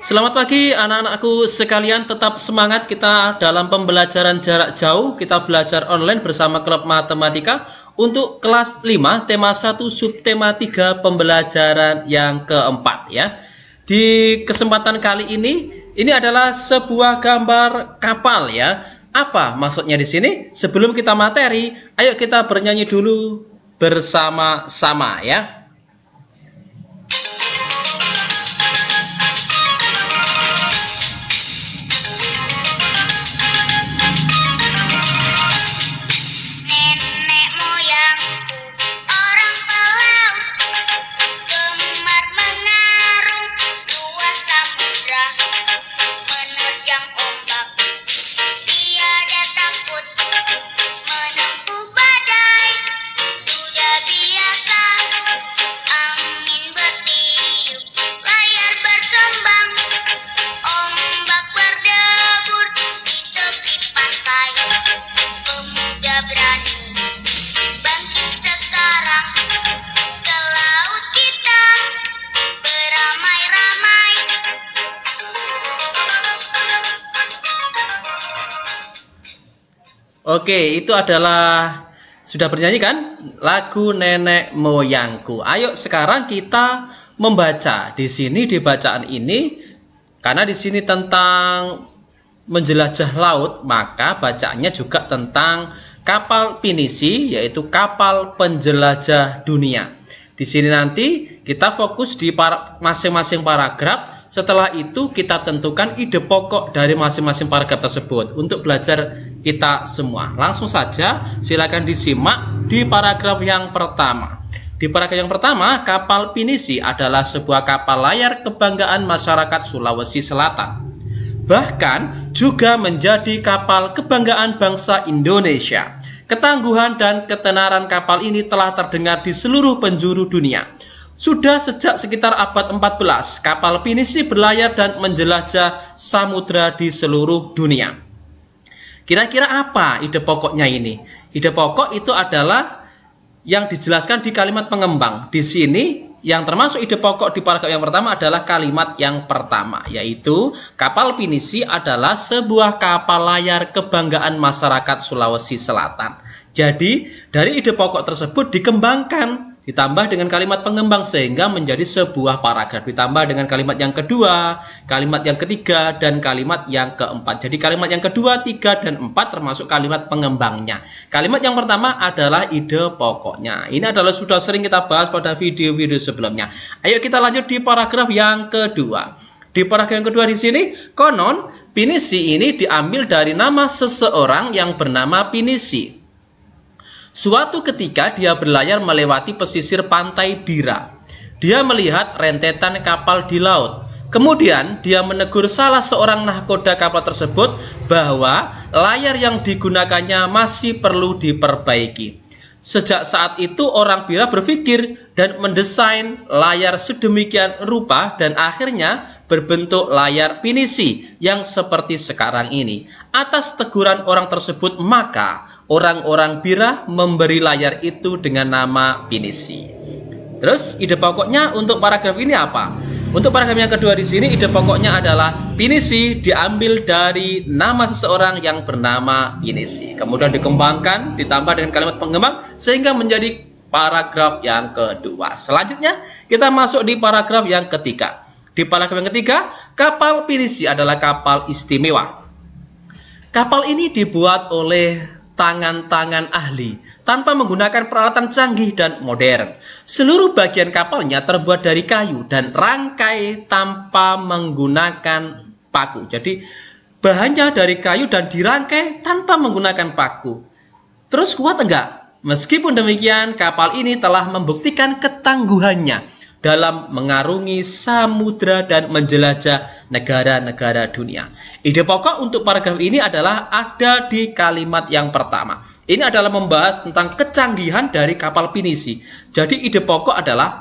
Selamat pagi anak-anakku sekalian, tetap semangat kita dalam pembelajaran jarak jauh. Kita belajar online bersama Klub Matematika untuk kelas 5, tema 1, subtema 3, pembelajaran yang keempat ya. Di kesempatan kali ini adalah sebuah gambar kapal ya. Apa maksudnya di sini? Sebelum kita materi, ayo kita bernyanyi dulu bersama-sama ya. Oke, itu adalah sudah bernyanyi kan? Lagu Nenek Moyangku. Ayo sekarang kita membaca. Di sini di bacaan ini, karena di sini tentang menjelajah laut, maka bacaannya juga tentang kapal pinisi, yaitu kapal penjelajah dunia. Di sini nanti kita fokus di masing-masing paragraf. Setelah itu kita tentukan ide pokok dari masing-masing paragraf tersebut untuk belajar kita semua. Langsung saja silakan disimak di paragraf yang pertama. Di paragraf yang pertama, kapal pinisi adalah sebuah kapal layar kebanggaan masyarakat Sulawesi Selatan. Bahkan juga menjadi kapal kebanggaan bangsa Indonesia. Ketangguhan dan ketenaran kapal ini telah terdengar di seluruh penjuru dunia. Sudah sejak sekitar abad 14, kapal pinisi berlayar dan menjelajah samudra di seluruh dunia. Kira-kira apa ide pokoknya ini? Ide pokok itu adalah yang dijelaskan di kalimat pengembang. Di sini yang termasuk ide pokok di paragraf yang pertama adalah kalimat yang pertama, yaitu kapal pinisi adalah sebuah kapal layar kebanggaan masyarakat Sulawesi Selatan. Jadi dari ide pokok tersebut dikembangkan, ditambah dengan kalimat pengembang sehingga menjadi sebuah paragraf, ditambah dengan kalimat yang kedua, kalimat yang ketiga, dan kalimat yang keempat. Jadi kalimat yang kedua, tiga, dan empat termasuk kalimat pengembangnya. Kalimat yang pertama adalah ide pokoknya. Ini adalah sudah sering kita bahas pada video-video sebelumnya. Ayo kita lanjut di paragraf yang kedua. Di paragraf yang kedua di sini, konon pinisi ini diambil dari nama seseorang yang bernama Pinisi. Suatu ketika dia berlayar melewati pesisir pantai Bira. Dia melihat rentetan kapal di laut. Kemudian dia menegur salah seorang nahkoda kapal tersebut bahwa layar yang digunakannya masih perlu diperbaiki. Sejak saat itu orang Bira berpikir dan mendesain layar sedemikian rupa dan akhirnya berbentuk layar pinisi yang seperti sekarang ini. Atas teguran orang tersebut maka orang-orang Bira memberi layar itu dengan nama pinisi. Terus ide pokoknya untuk paragraf ini apa? Untuk paragraf yang kedua di sini ide pokoknya adalah pinisi diambil dari nama seseorang yang bernama Pinisi. Kemudian dikembangkan ditambah dengan kalimat pengembang sehingga menjadi paragraf yang kedua. Selanjutnya kita masuk di paragraf yang ketiga. Di paragraf yang ketiga, kapal pinisi adalah kapal istimewa. Kapal ini dibuat oleh tangan-tangan ahli tanpa menggunakan peralatan canggih dan modern. Seluruh bagian kapalnya terbuat dari kayu dan rangkai tanpa menggunakan paku. Jadi bahannya dari kayu dan dirangkai tanpa menggunakan paku. Terus kuat enggak? Meskipun demikian, kapal ini telah membuktikan ketangguhannya dalam mengarungi samudra dan menjelajah negara-negara dunia. Ide pokok untuk paragraf ini adalah ada di kalimat yang pertama. Ini adalah membahas tentang kecanggihan dari kapal pinisi. Jadi ide pokok adalah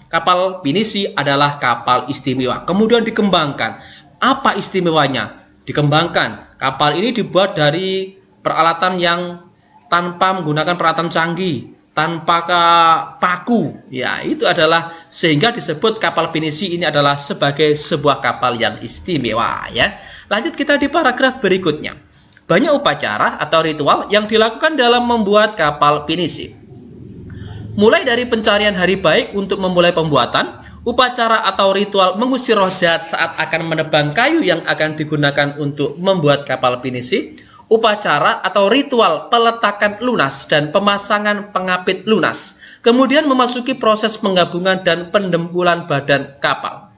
kapal pinisi adalah kapal istimewa. Kemudian dikembangkan. Apa istimewanya? Dikembangkan. Kapal ini dibuat dari peralatan yang tanpa menggunakan peralatan canggih. tanpa paku. Ya, itu adalah sehingga disebut kapal pinisi ini adalah sebagai sebuah kapal yang istimewa ya. Lanjut kita di paragraf berikutnya. Banyak upacara atau ritual yang dilakukan dalam membuat kapal pinisi. Mulai dari pencarian hari baik untuk memulai pembuatan, upacara atau ritual mengusir roh jahat saat akan menebang kayu yang akan digunakan untuk membuat kapal pinisi, upacara atau ritual peletakan lunas dan pemasangan pengapit lunas, kemudian memasuki proses penggabungan dan pendempulan badan kapal.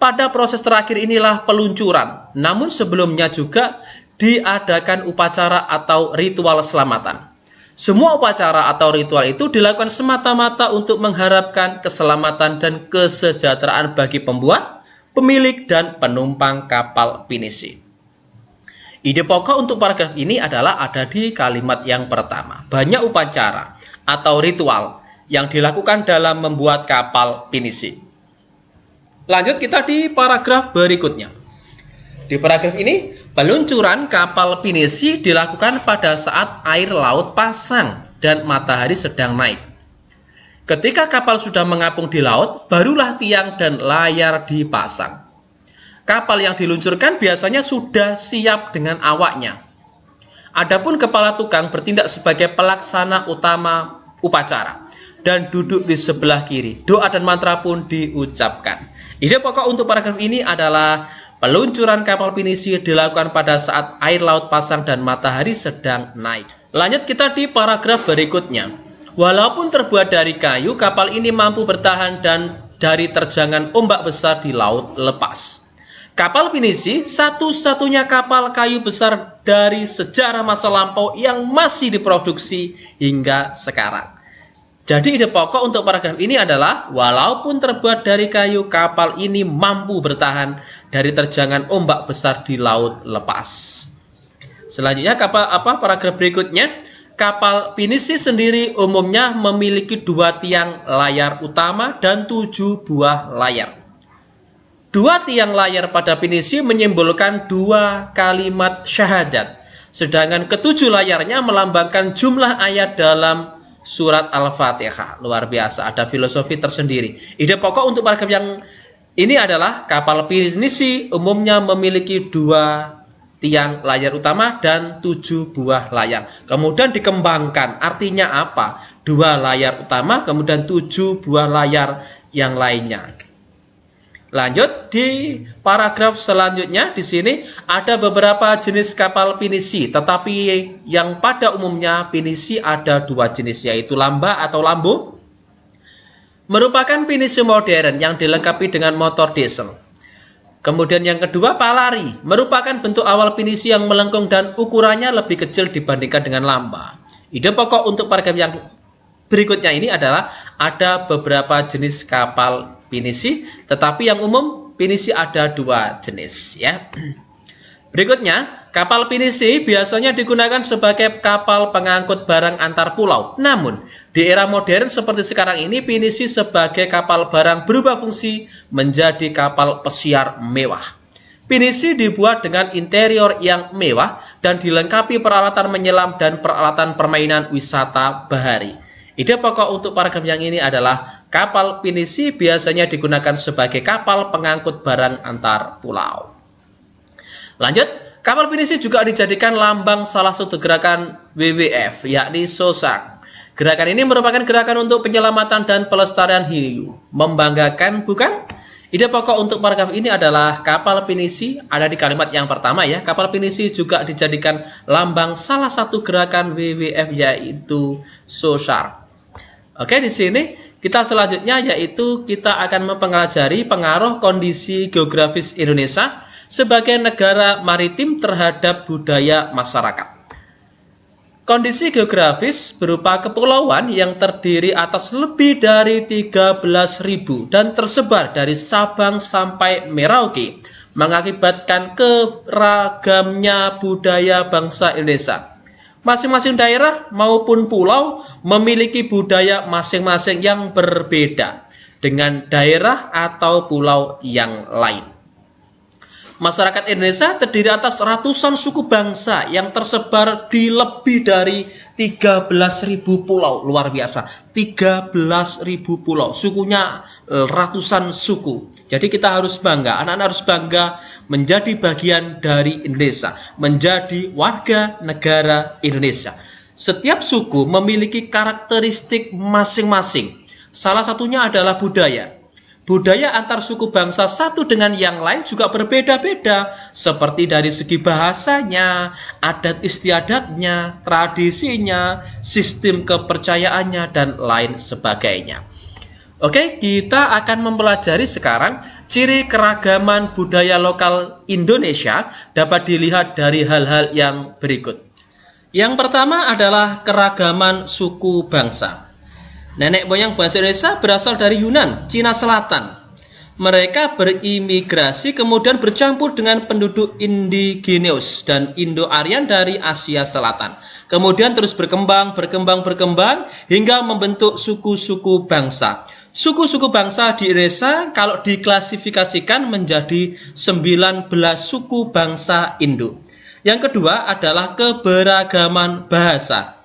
Pada proses terakhir inilah peluncuran, namun sebelumnya juga diadakan upacara atau ritual selamatan. Semua upacara atau ritual itu dilakukan semata-mata untuk mengharapkan keselamatan dan kesejahteraan bagi pembuat, pemilik, dan penumpang kapal pinisi. Ide pokok untuk paragraf ini adalah ada di kalimat yang pertama. Banyak upacara atau ritual yang dilakukan dalam membuat kapal pinisi. Lanjut kita di paragraf berikutnya. Di paragraf ini, peluncuran kapal pinisi dilakukan pada saat air laut pasang dan matahari sedang naik. Ketika kapal sudah mengapung di laut, barulah tiang dan layar dipasang. Kapal yang diluncurkan biasanya sudah siap dengan awaknya. Adapun kepala tukang bertindak sebagai pelaksana utama upacara dan duduk di sebelah kiri. Doa dan mantra pun diucapkan. Ide pokok untuk paragraf ini adalah peluncuran kapal pinisi dilakukan pada saat air laut pasang dan matahari sedang naik. Lanjut kita di paragraf berikutnya. Walaupun terbuat dari kayu, kapal ini mampu bertahan dan dari terjangan ombak besar di laut lepas. Kapal pinisi satu-satunya kapal kayu besar dari sejarah masa lampau yang masih diproduksi hingga sekarang. Jadi ide pokok untuk paragraf ini adalah walaupun terbuat dari kayu, kapal ini mampu bertahan dari terjangan ombak besar di laut lepas. Selanjutnya paragraf berikutnya. Kapal pinisi sendiri umumnya memiliki 2 tiang layar utama dan 7 buah layar. 2 tiang layar pada pinisi menyimbolkan 2 kalimat syahadat, sedangkan ke-7 layarnya melambangkan jumlah ayat dalam surat Al-Fatihah. Luar biasa, ada filosofi tersendiri. Ide pokok untuk paragraf yang ini adalah kapal pinisi umumnya memiliki 2 tiang layar utama dan 7 buah layar. Kemudian dikembangkan, artinya apa? 2 layar utama, kemudian 7 buah layar yang lainnya. Lanjut di paragraf selanjutnya, di sini ada beberapa jenis kapal pinisi, tetapi yang pada umumnya pinisi ada 2 jenis, yaitu lamba atau lambo, merupakan pinisi modern yang dilengkapi dengan motor diesel. Kemudian yang kedua, palari, merupakan bentuk awal pinisi yang melengkung dan ukurannya lebih kecil dibandingkan dengan lamba. Ide pokok untuk paragraf yang berikutnya ini adalah ada beberapa jenis kapal pinisi, tetapi yang umum pinisi ada 2 jenis ya. Berikutnya, kapal pinisi biasanya digunakan sebagai kapal pengangkut barang antar pulau. Namun, di era modern seperti sekarang ini, pinisi sebagai kapal barang berubah fungsi menjadi kapal pesiar mewah. Pinisi dibuat dengan interior yang mewah dan dilengkapi peralatan menyelam dan peralatan permainan wisata bahari. Ide pokok untuk paragraf yang ini adalah kapal pinisi biasanya digunakan sebagai kapal pengangkut barang antar pulau. Lanjut, kapal pinisi juga dijadikan lambang salah satu gerakan WWF, yakni SOSAK. Gerakan ini merupakan gerakan untuk penyelamatan dan pelestarian hiu. Membanggakan, bukan? Ide pokok untuk paragraf ini adalah kapal pinisi ada di kalimat yang pertama ya. Kapal pinisi juga dijadikan lambang salah satu gerakan WWF, yaitu SOSAK. Oke, di sini kita selanjutnya yaitu kita akan mempelajari pengaruh kondisi geografis Indonesia sebagai negara maritim terhadap budaya masyarakat. Kondisi geografis berupa kepulauan yang terdiri atas lebih dari 13.000 dan tersebar dari Sabang sampai Merauke, mengakibatkan keragamnya budaya bangsa Indonesia. Masing-masing daerah maupun pulau memiliki budaya masing-masing yang berbeda dengan daerah atau pulau yang lain. Masyarakat Indonesia terdiri atas ratusan suku bangsa yang tersebar di lebih dari 13.000 pulau. Luar biasa, 13.000 pulau. Sukunya ratusan suku. Jadi kita harus bangga, anak-anak harus bangga menjadi bagian dari Indonesia, menjadi warga negara Indonesia. Setiap suku memiliki karakteristik masing-masing. Salah satunya adalah budaya. Budaya antar suku bangsa satu dengan yang lain juga berbeda-beda, seperti dari segi bahasanya, adat istiadatnya, tradisinya, sistem kepercayaannya, dan lain sebagainya. Oke, kita akan mempelajari sekarang ciri keragaman budaya lokal Indonesia dapat dilihat dari hal-hal yang berikut. Yang pertama adalah keragaman suku bangsa. Nenek moyang bangsa Indonesia berasal dari Yunan, Cina Selatan. Mereka berimigrasi kemudian bercampur dengan penduduk indigeneus dan Indo-Aryan dari Asia Selatan. Kemudian terus berkembang hingga membentuk suku-suku bangsa. Suku-suku bangsa di Indonesia kalau diklasifikasikan menjadi 19 suku bangsa Indo. Yang kedua adalah keberagaman bahasa.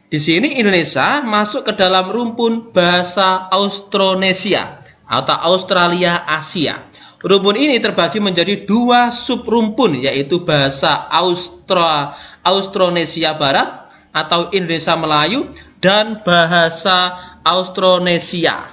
Di sini Indonesia masuk ke dalam rumpun bahasa Austronesia atau Australia Asia. Rumpun ini terbagi menjadi 2 subrumpun, yaitu bahasa Austronesia Barat atau Indonesia Melayu dan bahasa Austronesia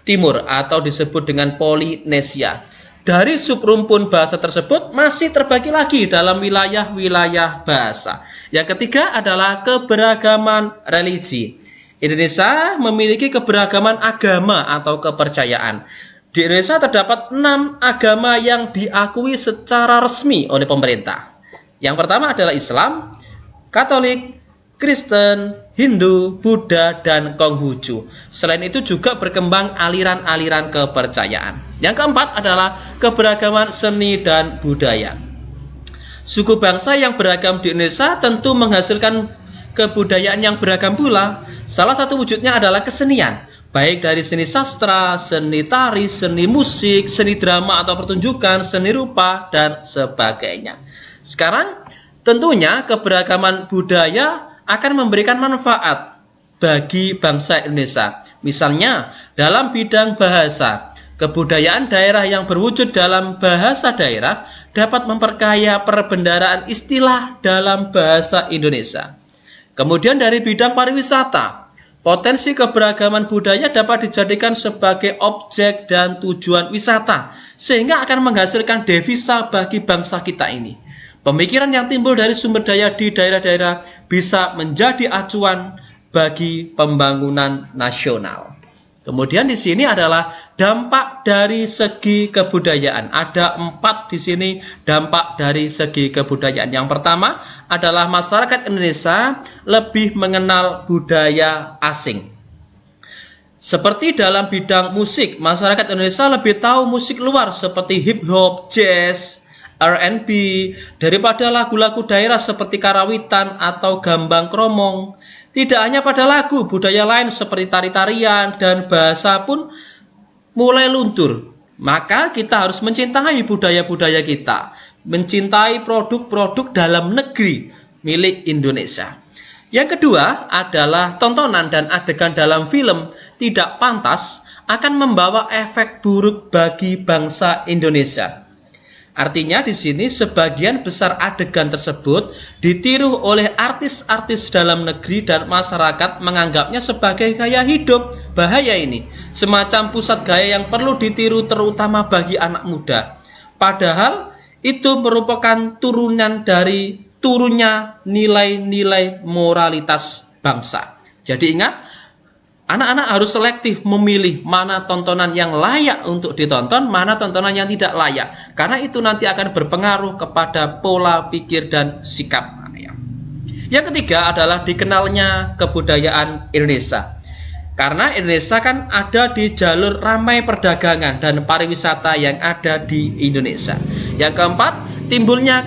Timur atau disebut dengan Polinesia. Dari subrumpun bahasa tersebut masih terbagi lagi dalam wilayah-wilayah bahasa. Yang ketiga adalah keberagaman religi. Indonesia memiliki keberagaman agama atau kepercayaan. Di Indonesia terdapat 6 agama yang diakui secara resmi oleh pemerintah. Yang pertama adalah Islam, Katolik, Kristen, Hindu, Buddha, dan Konghucu. Selain itu juga berkembang aliran-aliran kepercayaan. Yang keempat adalah keberagaman seni dan budaya. Suku bangsa yang beragam di Indonesia tentu menghasilkan kebudayaan yang beragam pula. Salah satu wujudnya adalah kesenian, baik dari seni sastra, seni tari, seni musik, seni drama atau pertunjukan, seni rupa, dan sebagainya. Sekarang tentunya keberagaman budaya akan memberikan manfaat bagi bangsa Indonesia. Misalnya dalam bidang bahasa, kebudayaan daerah yang berwujud dalam bahasa daerah dapat memperkaya perbendaharaan istilah dalam bahasa Indonesia. Kemudian dari bidang pariwisata, potensi keberagaman budaya dapat dijadikan sebagai objek dan tujuan wisata, sehingga akan menghasilkan devisa bagi bangsa kita ini. Pemikiran yang timbul dari sumber daya di daerah-daerah bisa menjadi acuan bagi pembangunan nasional. Kemudian di sini adalah dampak dari segi kebudayaan. Ada 4 di sini dampak dari segi kebudayaan. Yang pertama adalah masyarakat Indonesia lebih mengenal budaya asing. Seperti dalam bidang musik, masyarakat Indonesia lebih tahu musik luar seperti hip hop, jazz, R&B daripada lagu-lagu daerah seperti karawitan atau gambang kromong. Tidak hanya pada lagu, budaya lain seperti tari-tarian dan bahasa pun mulai luntur. Maka kita harus mencintai budaya-budaya kita, mencintai produk-produk dalam negeri milik Indonesia. Yang kedua adalah tontonan dan adegan dalam film tidak pantas akan membawa efek buruk bagi bangsa Indonesia. Artinya di sini sebagian besar adegan tersebut ditiru oleh artis-artis dalam negeri dan masyarakat menganggapnya sebagai gaya hidup. Bahaya ini, semacam pusat gaya yang perlu ditiru terutama bagi anak muda. Padahal itu merupakan turunan dari turunnya nilai-nilai moralitas bangsa. Jadi ingat, anak-anak harus selektif memilih mana tontonan yang layak untuk ditonton, mana tontonan yang tidak layak. Karena itu nanti akan berpengaruh kepada pola pikir dan sikap. Yang ketiga adalah dikenalnya kebudayaan Indonesia. Karena Indonesia kan ada di jalur ramai perdagangan dan pariwisata yang ada di Indonesia. Yang keempat, timbulnya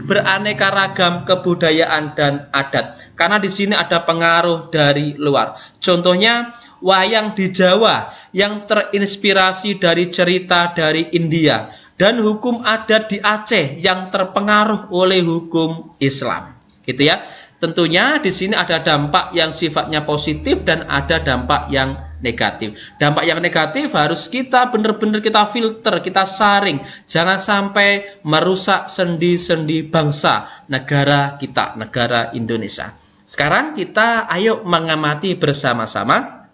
beraneka ragam kebudayaan dan adat. Karena di sini ada pengaruh dari luar. Contohnya wayang di Jawa yang terinspirasi dari cerita dari India dan hukum adat di Aceh yang terpengaruh oleh hukum Islam. Gitu ya. Tentunya di sini ada dampak yang sifatnya positif dan ada dampak yang negatif. Dampak yang negatif harus kita benar-benar kita filter, kita saring. Jangan sampai merusak sendi-sendi bangsa negara kita, negara Indonesia. Sekarang kita ayo mengamati bersama-sama.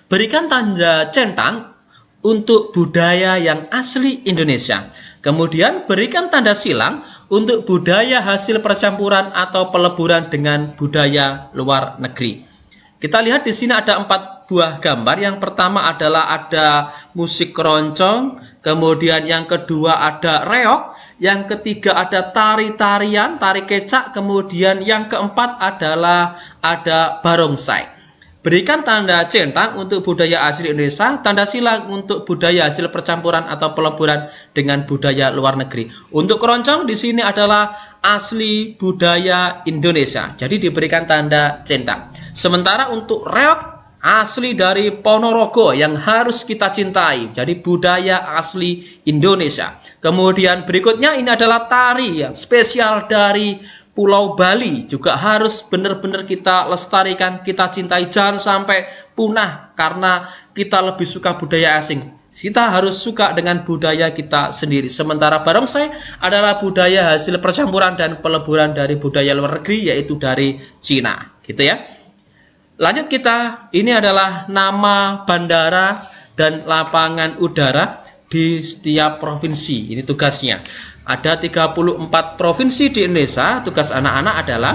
Berikan tanda centang untuk budaya yang asli Indonesia. Kemudian berikan tanda silang untuk budaya hasil percampuran atau peleburan dengan budaya luar negeri. Kita lihat di sini ada 4 buah gambar. Yang pertama adalah ada musik keroncong, kemudian yang kedua ada reog, yang ketiga ada tari-tarian, tari kecak, kemudian yang keempat adalah ada barongsai. Berikan tanda centang untuk budaya asli Indonesia, tanda silang untuk budaya hasil percampuran atau peleburan dengan budaya luar negeri. Untuk keroncong di sini adalah asli budaya Indonesia, jadi diberikan tanda centang. Sementara untuk reog asli dari Ponorogo yang harus kita cintai, jadi budaya asli Indonesia. Kemudian berikutnya ini adalah tari yang spesial dari Pulau Bali, juga harus benar-benar kita lestarikan, kita cintai, jangan sampai punah karena kita lebih suka budaya asing. Kita harus suka dengan budaya kita sendiri. Sementara barongsai adalah budaya hasil percampuran dan peleburan dari budaya luar negeri, yaitu dari Cina, gitu ya. Lanjut kita, ini adalah nama bandara dan lapangan udara di setiap provinsi. Ini tugasnya. Ada 34 provinsi di Indonesia. Tugas anak-anak adalah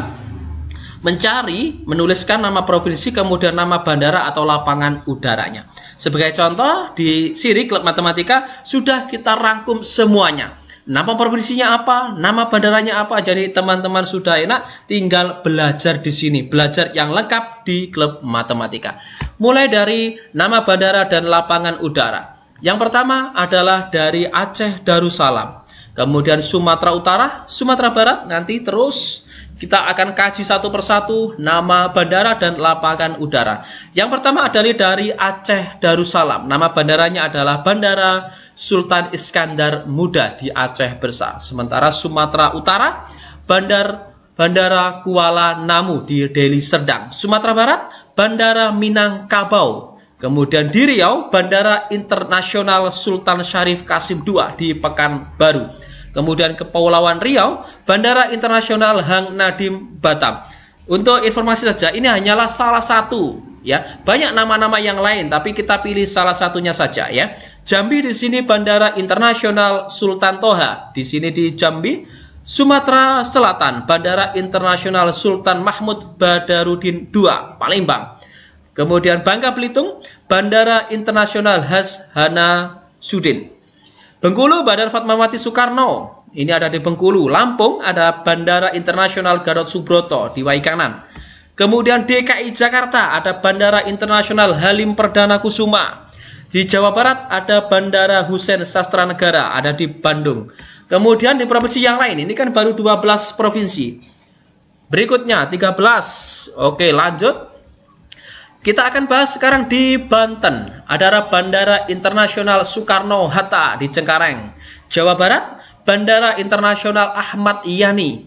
mencari, menuliskan nama provinsi, kemudian nama bandara atau lapangan udaranya. Sebagai contoh, di sini klub matematika sudah kita rangkum semuanya. Nama provinsinya apa, nama bandaranya apa. Jadi teman-teman sudah enak, tinggal belajar di sini, belajar yang lengkap di klub matematika. Mulai dari nama bandara dan lapangan udara. Yang pertama adalah dari Aceh Darussalam. Kemudian Sumatera Utara, Sumatera Barat, nanti terus kita akan kaji satu persatu nama bandara dan lapangan udara. Yang pertama adalah dari Aceh Darussalam. Nama bandaranya adalah Bandara Sultan Iskandar Muda di Aceh Besar. Sementara Sumatera Utara, Bandara Kuala Namu di Deli Serdang. Sumatera Barat, Bandara Minangkabau. Kemudian di Riau, Bandara Internasional Sultan Syarif Kasim II di Pekanbaru. Kemudian Kepulauan Riau, Bandara Internasional Hang Nadiem Batam. Untuk informasi saja, ini hanyalah salah satu, ya. Banyak nama-nama yang lain, tapi kita pilih salah satunya saja, ya. Jambi di sini Bandara Internasional Sultan Toha. Di sini di Jambi. Sumatera Selatan, Bandara Internasional Sultan Mahmud Badarudin II, Palembang. Kemudian Bangka Belitung, Bandara Internasional Has Hana Sudin. Bengkulu, Bandara Fatmawati Soekarno. Ini ada di Bengkulu. Lampung ada Bandara Internasional Gatot Subroto di Waikanan. Kemudian DKI Jakarta ada Bandara Internasional Halim Perdana Kusuma. Di Jawa Barat ada Bandara Husein Sastra Negara, ada di Bandung. Kemudian di provinsi yang lain, ini kan baru 12 provinsi. Berikutnya 13. Oke, lanjut. Kita akan bahas sekarang di Banten. Ada Bandara Internasional Soekarno-Hatta di Cengkareng. Jawa Barat, Bandara Internasional Ahmad Yani.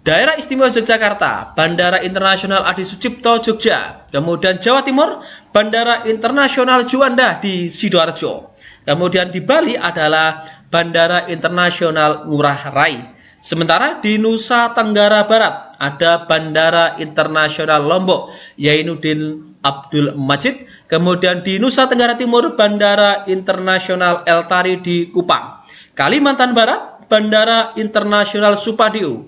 Daerah Istimewa Yogyakarta, Bandara Internasional Adi Sucipto Jogja. Kemudian Jawa Timur, Bandara Internasional Juanda di Sidoarjo. Kemudian di Bali adalah Bandara Internasional Ngurah Rai. Sementara di Nusa Tenggara Barat ada Bandara Internasional Lombok, Yainuddin Abdul Majid. Kemudian di Nusa Tenggara Timur, Bandara Internasional El Tari di Kupang. Kalimantan Barat, Bandara Internasional Supadio.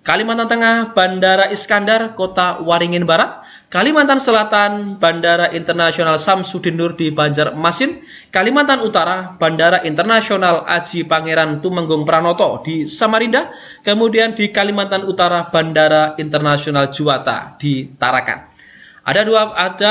Kalimantan Tengah, Bandara Iskandar, Kota Waringin Barat. Kalimantan Selatan, Bandara Internasional Samsudin Nur di Banjarmasin. Kalimantan Utara, Bandara Internasional Aji Pangeran Tumenggung Pranoto di Samarinda. Kemudian di Kalimantan Utara, Bandara Internasional Juwata di Tarakan.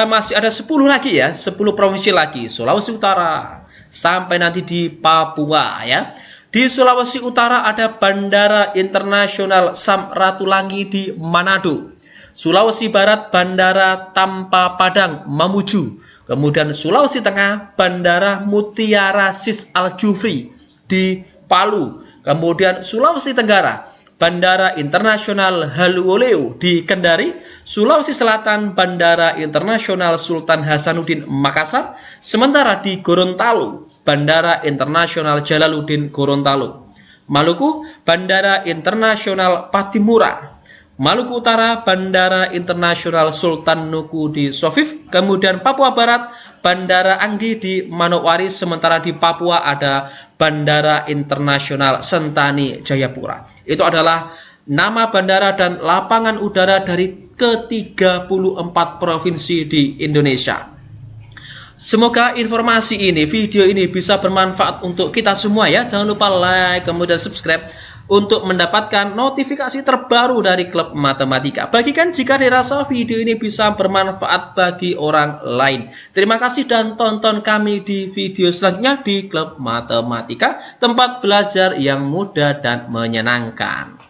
Masih ada 10 lagi ya, 10 provinsi lagi. Sulawesi Utara sampai nanti di Papua ya. Di Sulawesi Utara ada Bandara Internasional Samratulangi di Manado. Sulawesi Barat, Bandara Tampa Padang Mamuju. Kemudian Sulawesi Tengah, Bandara Mutiara Sis Al Jufri di Palu. Kemudian Sulawesi Tenggara, Bandara Internasional Haluoleo di Kendari. Sulawesi Selatan, Bandara Internasional Sultan Hasanuddin Makassar. Sementara di Gorontalo, Bandara Internasional Jalaluddin Gorontalo. Maluku, Bandara Internasional Patimura. Maluku Utara, Bandara Internasional Sultan Nuku di Sofif. Kemudian Papua Barat, Bandara Anggi di Manokwari. Sementara di Papua ada Bandara Internasional Sentani Jayapura. Itu adalah nama bandara dan lapangan udara dari ke-34 provinsi di Indonesia. Semoga informasi ini, video ini bisa bermanfaat untuk kita semua ya. Jangan lupa like, kemudian subscribe untuk mendapatkan notifikasi terbaru dari Klub Matematika. Bagikan jika dirasa video ini bisa bermanfaat bagi orang lain. Terima kasih dan tonton kami di video selanjutnya di Klub Matematika, tempat belajar yang mudah dan menyenangkan.